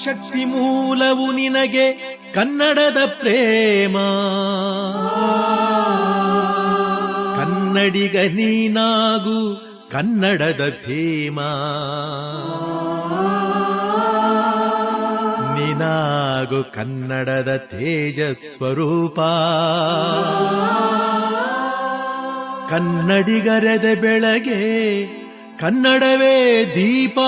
ಶಕ್ತಿ ಮೂಲವು ನಿನಗೆ ಕನ್ನಡದ ಪ್ರೇಮ, ಕನ್ನಡಿಗ ನೀನಾಗು ಕನ್ನಡದ ಧೀಮ, ನೀನಾಗು ಕನ್ನಡದ ತೇಜಸ್ವರೂಪ. ಕನ್ನಡಿಗರೆದ ಬೆಳಗ್ಗೆ ಕನ್ನಡವೇ ದೀಪ.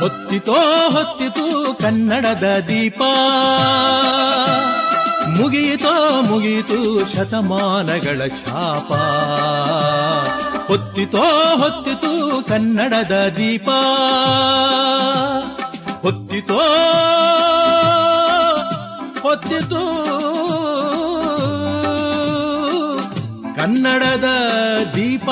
ಹೊತ್ತಿತೋ ಹೊತ್ತಿತು ಕನ್ನಡದ ದೀಪ, ಮುಗಿಯಿತೋ ಮುಗಿಯಿತು ಶತಮಾನಗಳ ಶಾಪ. ಹೊತ್ತಿತೋ ಹೊತ್ತಿತು ಕನ್ನಡದ ದೀಪ, ಹೊತ್ತಿತೋ ಹೊತ್ತಿತು ಕನ್ನಡದ ದೀಪ.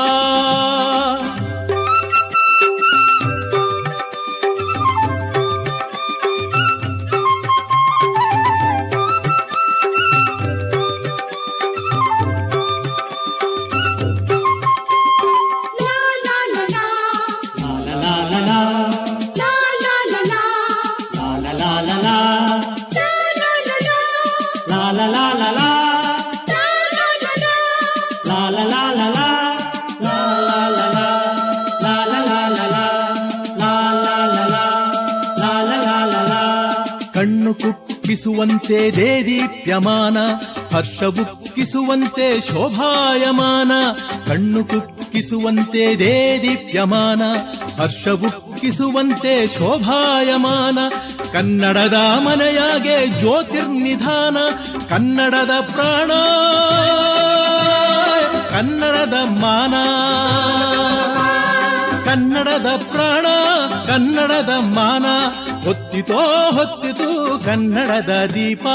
ಕಣ್ಣು ಕುಕ್ಕಿಸುವಂತೆ ದೇದೀಪ್ಯಮಾನ, ಹರ್ಷವುಕ್ಕಿಸುವಂತೆ ಶೋಭಾಯಮಾನ. ಕಣ್ಣು ಕುಕ್ಕಿಸುವಂತೆ ದೇದೀಪ್ಯಮಾನ, ಹರ್ಷವುಕ್ಕಿಸುವಂತೆ ಶೋಭಾಯಮಾನ. ಕನ್ನಡದ ಮನೆಯಾಗೆ ಜ್ಯೋತಿರ್ನಿಧಾನ, ಕನ್ನಡದ ಪ್ರಾಣ ಕನ್ನಡದ ಮಾನ. ಕನ್ನಡದ ಪ್ರಾಣ ಕನ್ನಡದ ಮಾನ, ಹೊತ್ತಿತೋ ಹೊತ್ತಿತು ಕನ್ನಡದ ದೀಪ.